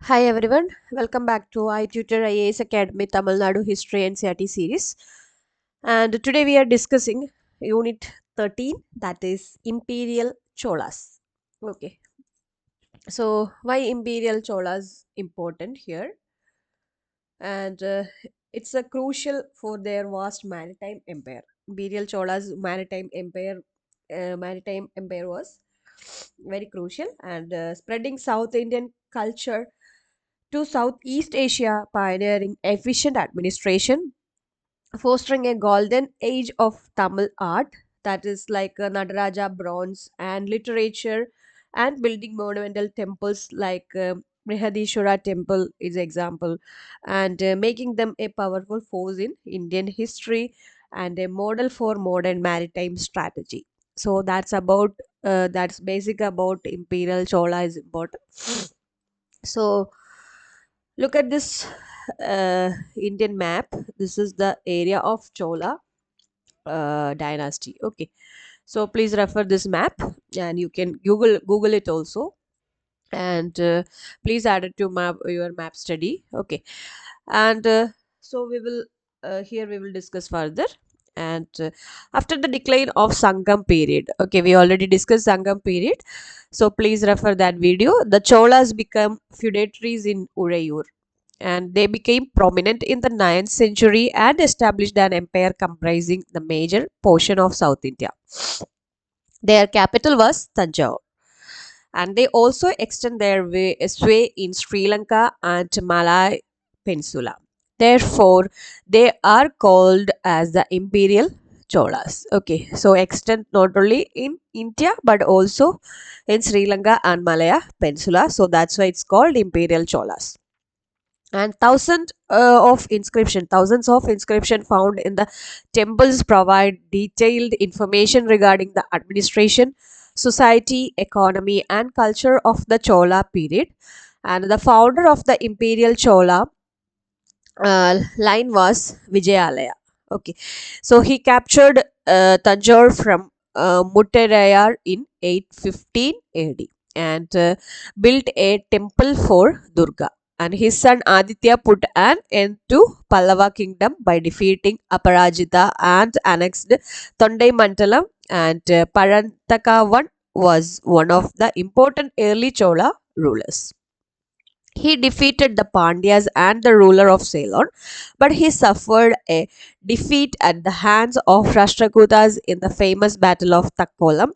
Hi everyone, welcome back to i-TUTOR IAS Academy Tamilnadu History NCERT series. And today we are discussing Unit 13, that is Imperial Cholas. Okay, so why Imperial Cholas important here? And it's a crucial for their vast maritime empire. Imperial Cholas maritime empire was very crucial and spreading South Indian culture to Southeast Asia, pioneering efficient administration, fostering a golden age of Tamil art, that is like Nadaraja bronze and literature, and building monumental temples like Brihadishwara temple is example, and making them a powerful force in Indian history and a model for modern maritime strategy. So that's basic about Imperial Chola is important. So look at this Indian map. This is the area of Chola dynasty. Okay, so please refer this map, and you can Google it also, and please add it to your map study. Okay, and so we will here we will discuss further. And after the decline of Sangam period, okay, we already discussed Sangam period, so please refer that video. The Cholas become feudatories in Urayur, and they became prominent in the 9th century and established an empire comprising the major portion of South India. Their capital was Tanjore, and they also extend their sway in Sri Lanka and Malay Peninsula. Therefore, they are called as the Imperial Cholas. Okay, so extend not only in India but also in Sri Lanka and Malaya Peninsula. So that's why it's called Imperial Cholas. And thousands of inscription found in the temples provide detailed information regarding the administration, society, economy, and culture of the Chola period. And the founder of the Imperial Chola line was Vijayalaya. Okay, so he captured Tanjore from Mutterayar in 815 AD and built a temple for Durga. And his son Aditya put an end to Pallava kingdom by defeating Aparajita and annexed Tondai Mandalam. And Parantaka I was one of the important early Chola rulers. He defeated the Pandyas and the ruler of Ceylon, but he suffered a defeat at the hands of Rashtrakutas in the famous Battle of Takkolam.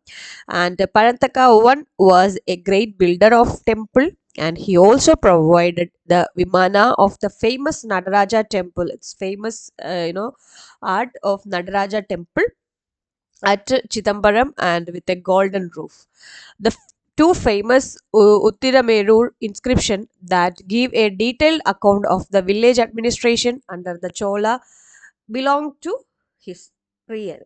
And Parantaka I was a great builder of temple, and he also provided the Vimana of the famous Nadaraja temple. It's famous, art of Nadaraja temple at Chidambaram and with a golden roof. The two famous Uttiramerur inscription that give a detailed account of the village administration under the Chola belong to his reign.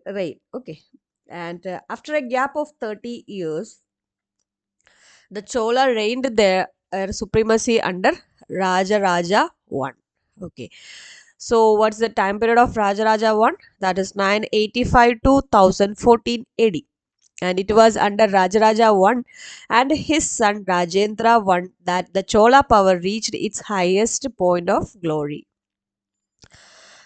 Okay, and after a gap of 30 years, the Chola reigned their supremacy under Raja I. Okay, so what's the time period of Raja I? That is 985 to 1014 AD, and it was under Rajaraja I and his son Rajendra I that the Chola power reached its highest point of glory.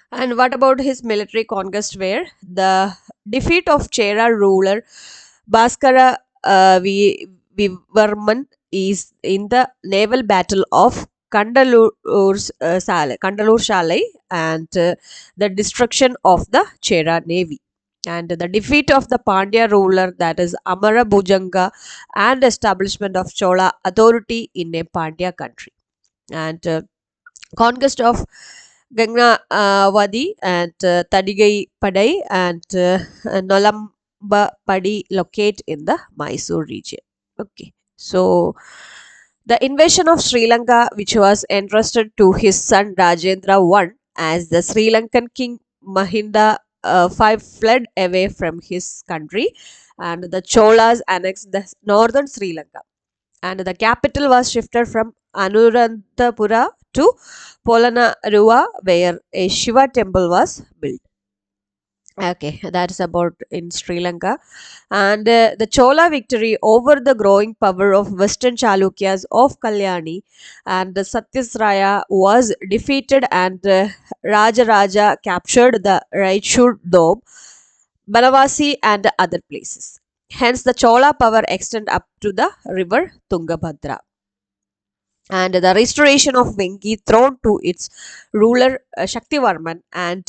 And what about his military conquest? Where the defeat of Chera ruler Bhaskara Vivarman is in the naval battle of Kandalur Shalai, and the destruction of the Chera navy, and the defeat of the Pandya ruler, that is Amara Bhujanga, and establishment of Chola authority in a Pandya country, and conquest of Gangnavadi and Tadigai Padai and Nolamba Padi locate in the Mysore region. Okay, so the invasion of Sri Lanka, which was entrusted to his son Rajendra I, as the Sri Lankan king Mahinda V fled away from his country, and the Cholas annexed the northern Sri Lanka, and the capital was shifted from Anuradhapura to Polonnaruwa, where a Shiva temple was built. Okay, that is about in Sri Lanka. And the Chola victory over the growing power of Western Chalukyas of Kalyani and the Satyasraya was defeated, and Rajaraja captured the Raichur Dome, Banavasi, and other places. Hence, the Chola power extended up to the river Tungabhadra, and the restoration of Vengi thrown to its ruler Shaktivarman and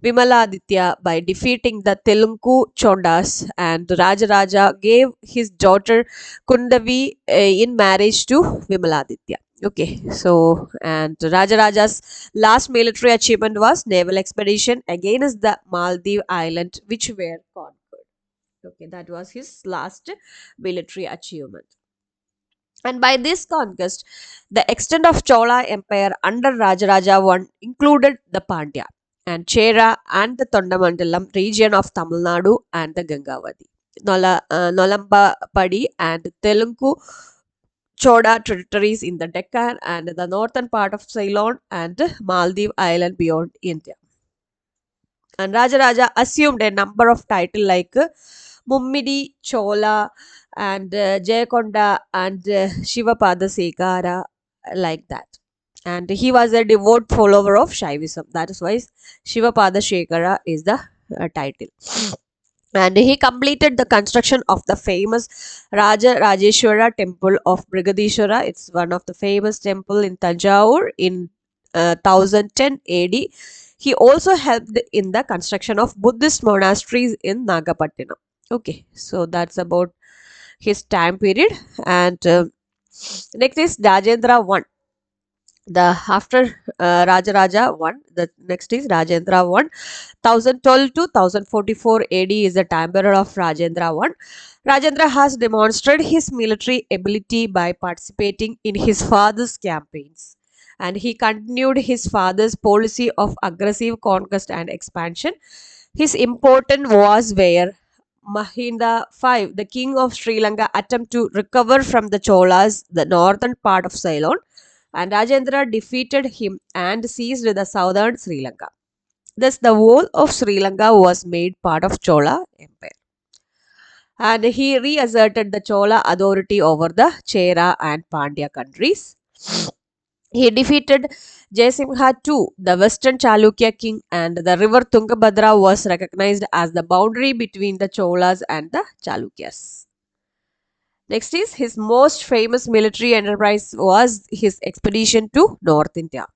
Vimaladitya by defeating the Telungu Chondas, and Rajaraja gave his daughter Kundavi in marriage to Vimaladitya. Okay, so and Rajaraja's last military achievement was naval expedition against the Maldive island, which were conquered. Okay, that was his last military achievement. And by this conquest, the extent of Chola Empire under Rajaraja I included the Pandya and Chera and the Tondamandalam region of Tamil Nadu and the Gangavati, Nolambapadi and Telungu Choda territories in the Deccan and the northern part of Ceylon and Maldive Island beyond India. And Rajaraja assumed a number of titles like Mummidi Chola and Jayakonda and Shivapada Sekara, like that. And he was a devout follower of Shaivism. That is why Shivapada Shekara is the title. And he completed the construction of the famous Raja Rajeshwara temple of Brigadishwara. It's one of the famous temple in Tanjore in 1010 AD. He also helped in the construction of Buddhist monasteries in Nagapattinam. Okay, so that's about his time period. And next is Rajendra I. The after Rajaraja 1, the next is Rajendra 1. 1012 to 1044 AD is the time period of Rajendra I. Rajendra has demonstrated his military ability by participating in his father's campaigns, and he continued his father's policy of aggressive conquest and expansion. His important was where Mahinda V, the king of Sri Lanka, attempted to recover from the Cholas the northern part of Ceylon, and Rajendra defeated him and seized the southern Sri Lanka. Thus, the whole of Sri Lanka was made part of Chola Empire. And he reasserted the Chola authority over the Chera and Pandya countries. He defeated Jaisimha II, the western Chalukya king, and the river Tungabhadra was recognized as the boundary between the Cholas and the Chalukyas. Next is his most famous military enterprise was his expedition to North India.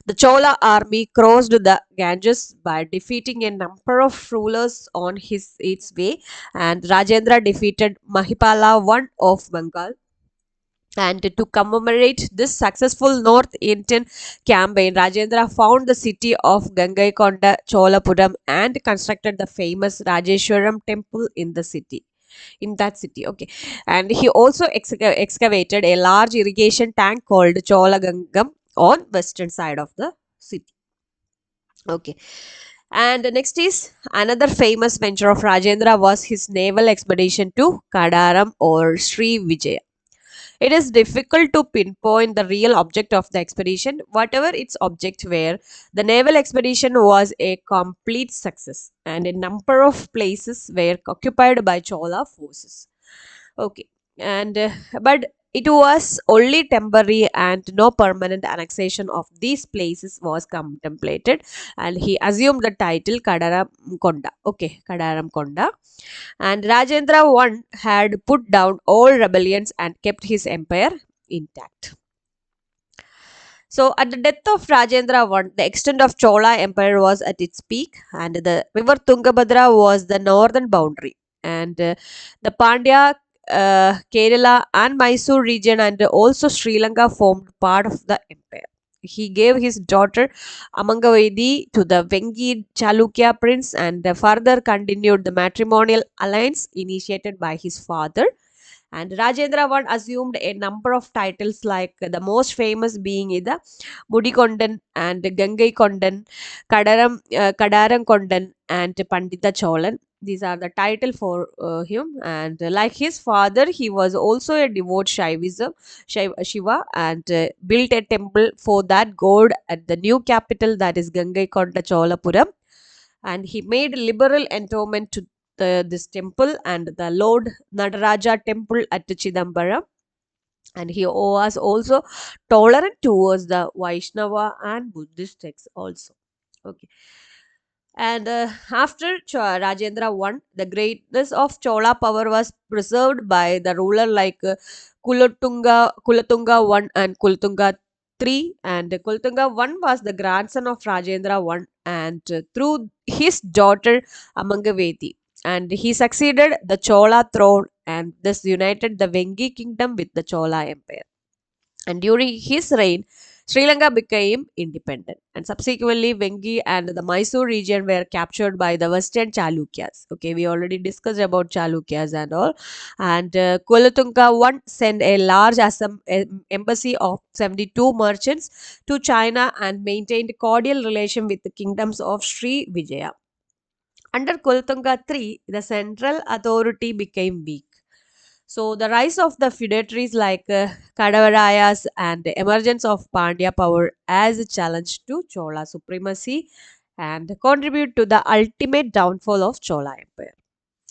The Chola army crossed the Ganges by defeating a number of rulers on its way, and Rajendra defeated Mahipala I of Bengal. And to commemorate this successful North Indian campaign, Rajendra found the city of Gangaikonda Cholapuram and constructed the famous Rajeshwaram temple in the city. In that city, okay. And he also excavated a large irrigation tank called Chola Gangam on western side of the city. Okay. And next is another famous venture of Rajendra was his naval expedition to Kadaram or Sri Vijaya. It is difficult to pinpoint the real object of the expedition. Whatever its object were, the naval expedition was a complete success, and a number of places were occupied by Chola forces. Okay, and but it was only temporary, and no permanent annexation of these places was contemplated, and he assumed the title Kadaram Konda. Okay, Kadaram Konda. And Rajendra I had put down all rebellions and kept his empire intact. So, at the death of Rajendra I, the extent of Chola Empire was at its peak, and the river Tungabhadra was the northern boundary. And the Pandya, Kerala, and Mysore region, and also Sri Lanka formed part of the empire. He gave his daughter Amangavedi to the Vengi Chalukya prince, and further continued the matrimonial alliance initiated by his father. And Rajendra I assumed a number of titles, like the most famous being the Mudikondan and Gangai Kondan, Kadaram Kondan, and Pandita Cholan. These are the title for him. And like his father, he was also a devout Shiva, and built a temple for that god at the new capital, that is Gangai Konda Cholapuram. and he made liberal endowment to this temple and the Lord Nadaraja temple at Chidambaram, and he was also tolerant towards the Vaishnava and Buddhist texts also. Okay. And after Rajendra I, the greatness of Chola power was preserved by the ruler like Kulatunga I and Kulatunga III. And Kulatunga I was the grandson of Rajendra I, and through his daughter Amangaveti. And he succeeded the Chola throne and thus united the Vengi kingdom with the Chola empire. And during his reign, Sri Lanka became independent. And subsequently, Vengi and the Mysore region were captured by the Western Chalukyas. Okay, we already discussed about Chalukyas and all. And Kulatunga I sent a large embassy of 72 merchants to China and maintained cordial relation with the kingdoms of Sri Vijaya. Under Kulatunga III, the central authority became weak. So the rise of the feudatories like Kadavarayas and the emergence of Pandya power as a challenge to Chola supremacy and contribute to the ultimate downfall of Chola Empire.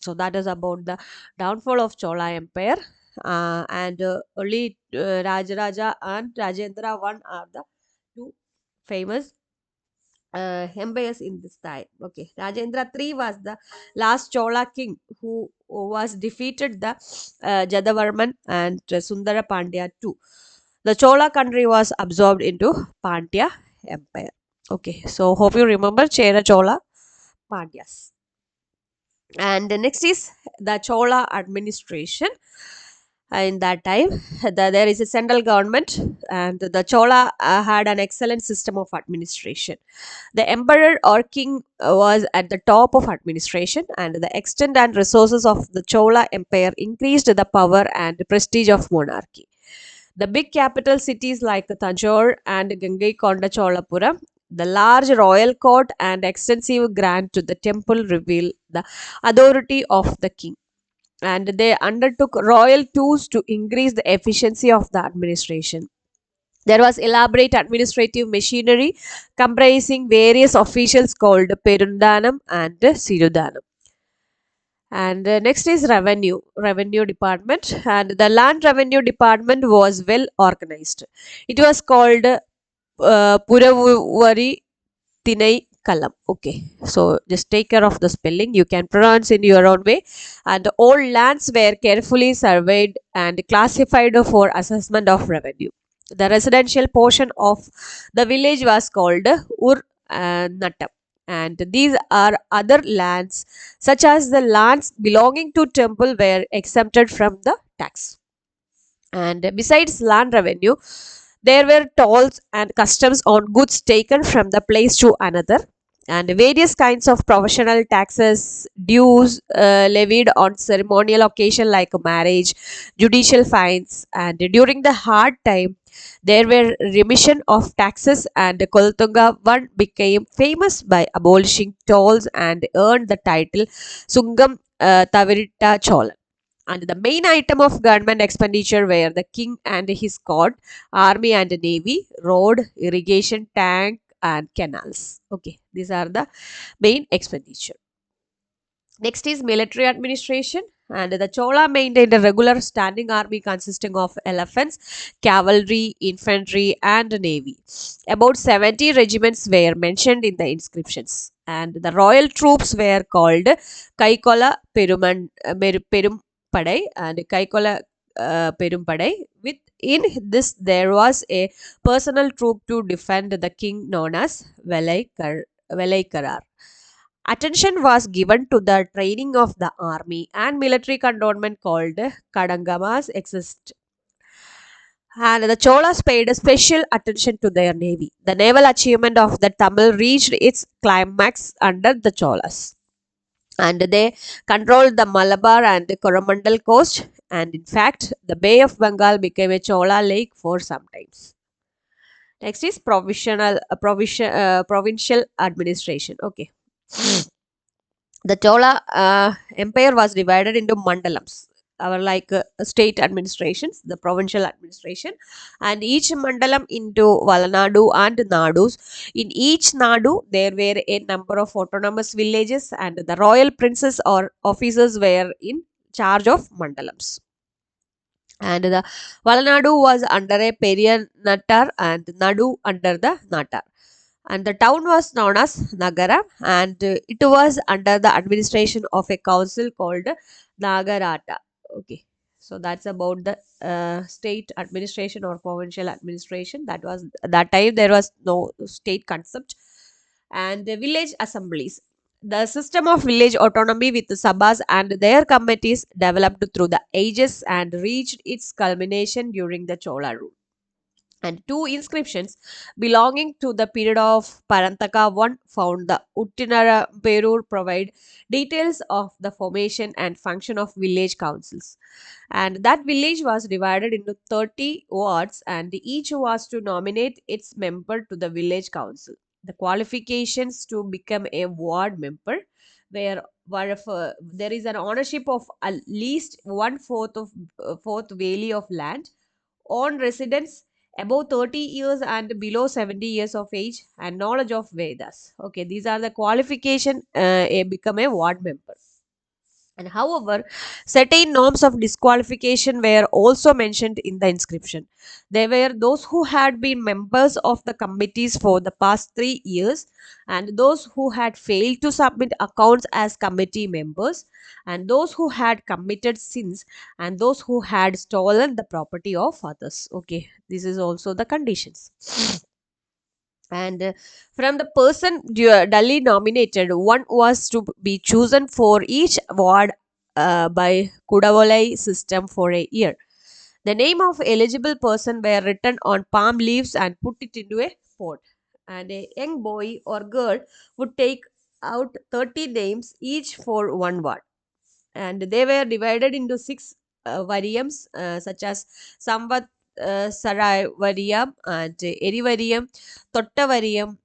So that is about the downfall of Chola Empire. And only Rajaraja and Rajendra I are the two famous empires in this time. Okay, Rajendra III was the last Chola king who was defeated the Jadavarman and Sundara Pandya too. The Chola country was absorbed into Pandya empire. Okay, so hope you remember Chera Chola Pandyas. And the next is the Chola administration. In that time, there is a central government, and the Chola had an excellent system of administration. The emperor or king was at the top of administration, and the extent and resources of the Chola empire increased the power and prestige of monarchy. The big capital cities like Tanjore and Gangaikonda Cholapuram, the large royal court and extensive grant to the temple reveal the authority of the king. And they undertook royal tours to increase the efficiency of the administration. There was elaborate administrative machinery comprising various officials called Perundanam and Sirudanam. And next is revenue department, and the land revenue department was well organized. It was called Puravari Tinai Kalam. Okay, so just take care of the spelling. You can pronounce in your own way. And all lands were carefully surveyed and classified for assessment of revenue. The residential portion of the village was called Ur Nattam. And these are other lands, such as the lands belonging to temple, were exempted from the tax. And besides land revenue, there were tolls and customs on goods taken from the place to another, and various kinds of professional taxes, dues levied on ceremonial occasion like marriage, judicial fines, and during the hard time, there were remission of taxes, and Kolatunga I became famous by abolishing tolls and earned the title Sungam Tavirita Chola. And the main item of government expenditure were the king and his court, army and navy, road, irrigation, tank, and canals. Okay, these are the main expenditure. Next is military administration. And the Chola maintained a regular standing army consisting of elephants, cavalry, infantry, and navy. About 70 regiments were mentioned in the inscriptions. And the royal troops were called Kaikola Padai and Kaikola Perumpadai. Within this, there was a personal troop to defend the king known as Velaikarar. Attention was given to the training of the army, and military cantonment called Kadangamas exist. And the Cholas paid special attention to their navy. The naval achievement of the Tamil reached its climax under the Cholas, and they controlled the Malabar and the Coromandel coast, and in fact the Bay of Bengal became a Chola lake for some times. Next is provincial administration. Okay, the Chola empire was divided into mandalams. our like state administrations, the provincial administration, and each mandalam into Valanadu and Nadus. In each Nadu, there were a number of autonomous villages, and the royal princes or officers were in charge of mandalams. And the Valanadu was under a Periya Nattar and Nadu under the Nattar. And the town was known as Nagara, and it was under the administration of a council called Nagarata. Okay, so that's about the state administration or provincial administration. That was that time there was no state concept. And the village assemblies. The system of village autonomy with the sabas and their committees developed through the ages and reached its culmination during the Chola rule. And two inscriptions belonging to the period of Parantaka. One found the Uttinara Perur provide details of the formation and function of village councils. And that village was divided into 30 wards, and each was to nominate its member to the village council. The qualifications to become a ward member were if, there is an ownership of at least one fourth of fourth valley of land, on residence above 30 years and below 70 years of age, and knowledge of Vedas. Okay, these are the qualification become a ward member. And however, certain norms of disqualification were also mentioned in the inscription. There were those who had been members of the committees for the past 3 years, and those who had failed to submit accounts as committee members, and those who had committed sins, and those who had stolen the property of others. Okay, this is also the conditions. And from the person duly nominated, one was to be chosen for each ward by Kudavolai system for a year. The name of eligible person were written on palm leaves and put it into a pot. And a young boy or girl would take out 30 names each for one ward. And they were divided into six variums, such as Samvat Sarai Variam and Erivariam, Tottavariam,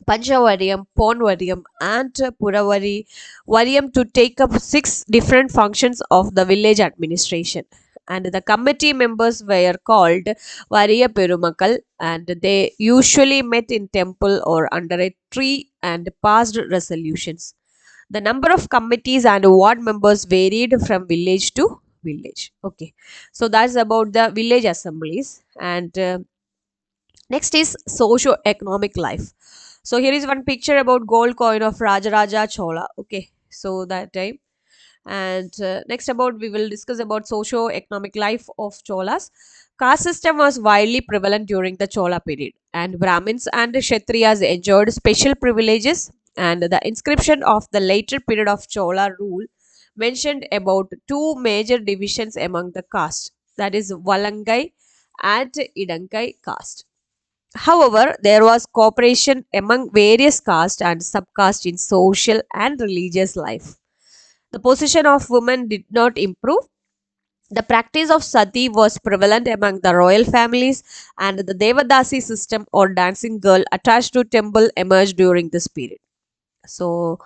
Panchavaryam, Ponvaryam, and Puravari Varyam to take up six different functions of the village administration. And the committee members were called Variya Perumakal, and they usually met in temple or under a tree and passed resolutions. The number of committees and ward members varied from village to village. Okay, so that's about the village assemblies. And next is socio-economic life. So here is one picture about gold coin of Rajaraja Chola. Okay, so that time. And next about we will discuss about socio-economic life of Cholas. Caste system was widely prevalent during the Chola period, and Brahmins and Kshatriyas enjoyed special privileges. And the inscription of the later period of Chola rule mentioned about two major divisions among the caste, that is Valangai and Idankai caste. However, there was cooperation among various castes and subcastes in social and religious life. The position of women did not improve. The practice of sati was prevalent among the royal families, and the Devadasi system or dancing girl attached to temple emerged during this period. So,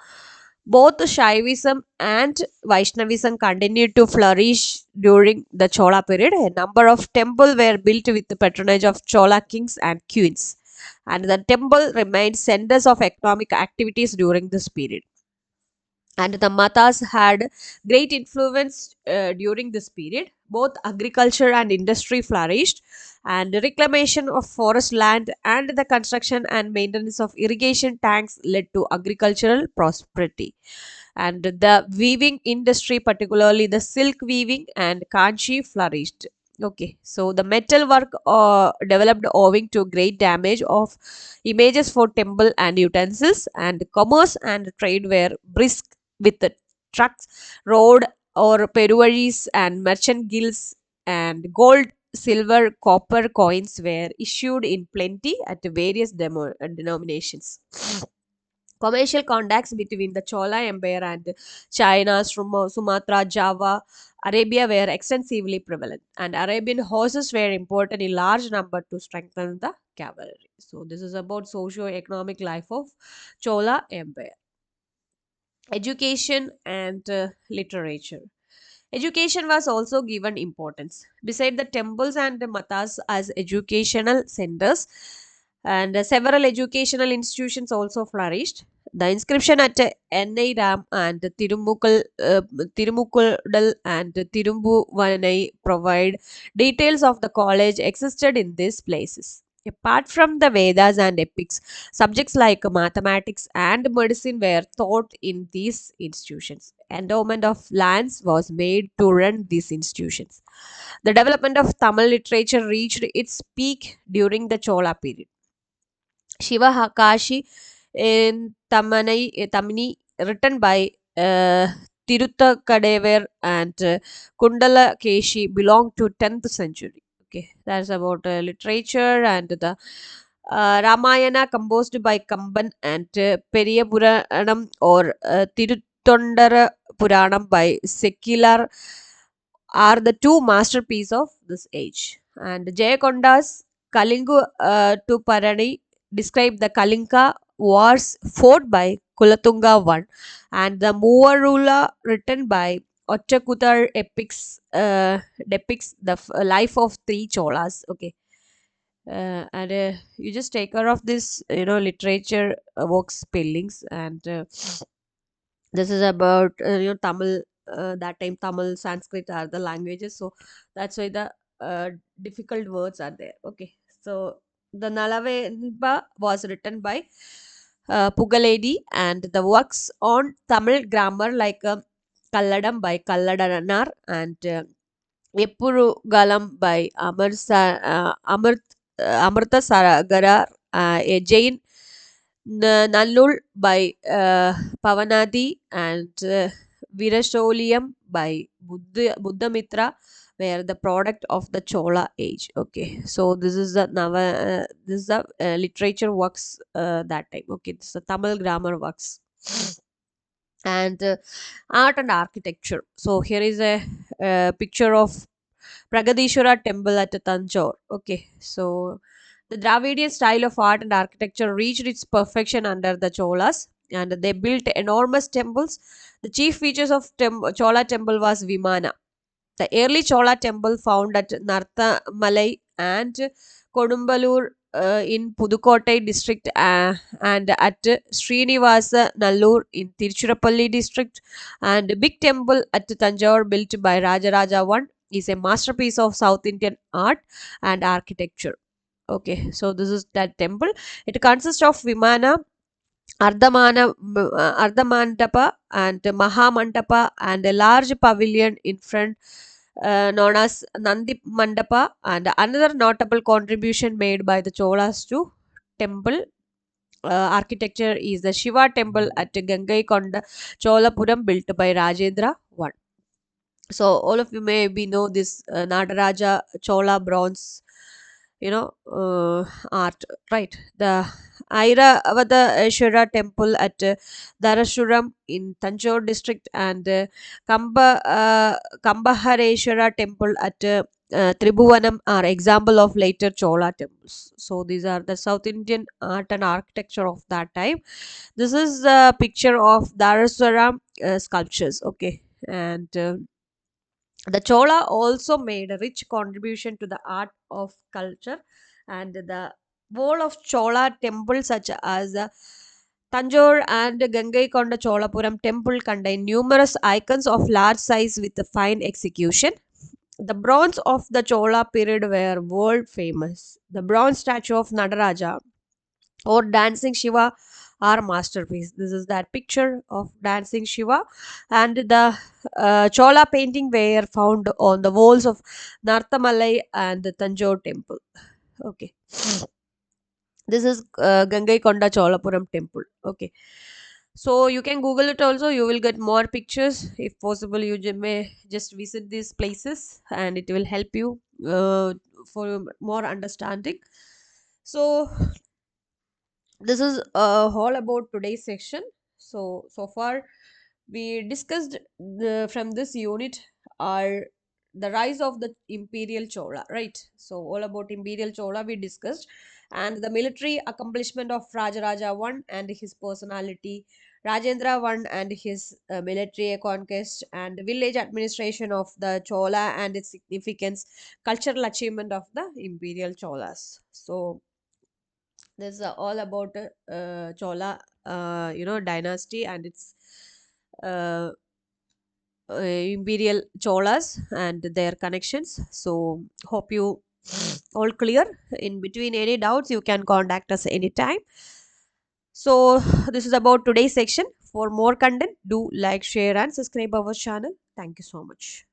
both Shaivism and Vaishnavism continued to flourish during the Chola period. A number of temples were built with the patronage of Chola kings and queens, and the temple remained centers of economic activities during this period. And the Matas had great influence during this period. Both agriculture and industry flourished, and the reclamation of forest land and the construction and maintenance of irrigation tanks led to agricultural prosperity. And the weaving industry, particularly the silk weaving and kanchi, flourished. Okay, so the metal work developed owing to great damage of images for temple and utensils, and commerce and trade were brisk with the trucks, road or peruvaries and merchant guilds, and gold, silver, copper coins were issued in plenty at various denominations. Commercial contacts between the Chola Empire and China, Sumatra, Java, Arabia were extensively prevalent, and Arabian horses were imported in large number to strengthen the cavalry. So, this is about socio-economic life of Chola Empire. Education and literature. Education was also given importance. Beside the temples and the matas as educational centers, and several educational institutions also flourished. The inscription at Ennai Dam and Tirumukkudal and Tirumbuvanai provide details of the college existed in these places. Apart from the Vedas and epics, subjects like mathematics and medicine were taught in these institutions. Endowment of lands was made to run these institutions. The development of Tamil literature reached its peak during the Chola period. Shiva Hakashi in Tamini, written by Tirutha Kadever and Kundala Keshi, belonged to 10th century. Okay, that's about literature and the Ramayana composed by Kamban and Periyapuranam or Tirutondara Puranam by secular are the two masterpieces of this age. And Jayakonda's Kalingu to Parani describe the Kalinka wars fought by Kulatunga I, and the Muvarula written by Ottakutar epics depicts the life of three cholas. Okay, and you just take care of this, literature work spellings, and this is about Tamil. That time Tamil, Sanskrit are the languages, so that's why the uh, difficult words are there. Okay, so the Nalavenba was written by Pugaledi, and the works on Tamil grammar like Kalladam by Kalladananar and Eppurugalam by Amartha Saragarar, a Jain Nallul by Pavanadi, and Virasholiam by Buddhamitra were the product of the Chola age. Okay, so this is the literature works that time. Okay, this is the Tamil grammar works and art and architecture. So here is a picture of Pragadishwara temple at Tanjore. Okay, so the Dravidian style of art and architecture reached its perfection under the Cholas, and they built enormous temples. The chief features of Chola temple was Vimana. The early Chola temple found at Narthamalai and Kodumbalur in Pudukkottai district and at Srinivasa Nallur in Tiruchirappalli district, and big temple at Tanjore built by Rajaraja I is a masterpiece of South Indian art and architecture. Okay, so this is that temple. It consists of Vimana, Ardhamandapa and Mahamandapa, and a large pavilion in front known as Nandi Mandapa. And another notable contribution made by the Cholas to temple architecture is the Shiva temple at Gangaikonda Cholapuram, built by Rajendra I. So all of you maybe know this Nadaraja Chola bronze, art, right? The Airavata temple at Darashuram in Tanjore district, and Kambahareshwara temple at Tribhuvanam are example of later Chola temples. So these are the South Indian art and architecture of that time. This is a picture of Darashuram sculptures. Okay, and the Chola also made a rich contribution to the art of culture, and the wall of Chola temples such as Tanjore and Gangaikonda Cholapuram temple contain numerous icons of large size with a fine execution. The bronze of the Chola period were world famous. The bronze statue of Nadaraja or dancing Shiva are masterpiece. This is that picture of dancing Shiva, and the Chola painting were found on the walls of Narthamalai and the Tanjore temple. Okay, this is Gangai Konda Cholapuram temple. Okay, so you can Google it also. You will get more pictures. If possible, you may just visit these places, and it will help you for more understanding. So this is all about today's section. So far we discussed from this unit are the rise of the Imperial Chola, right? So all about Imperial Chola we discussed, and the military accomplishment of Rajaraja I and his personality, Rajendra I and his military conquest and village administration of the Chola and its significance, cultural achievement of the Imperial Cholas. So this is all about Chola, dynasty and its uh, Imperial Cholas and their connections. So hope you all clear. In between any doubts, you can contact us anytime. So this is about today's section. For more content, do like, share, and subscribe our channel. Thank you so much.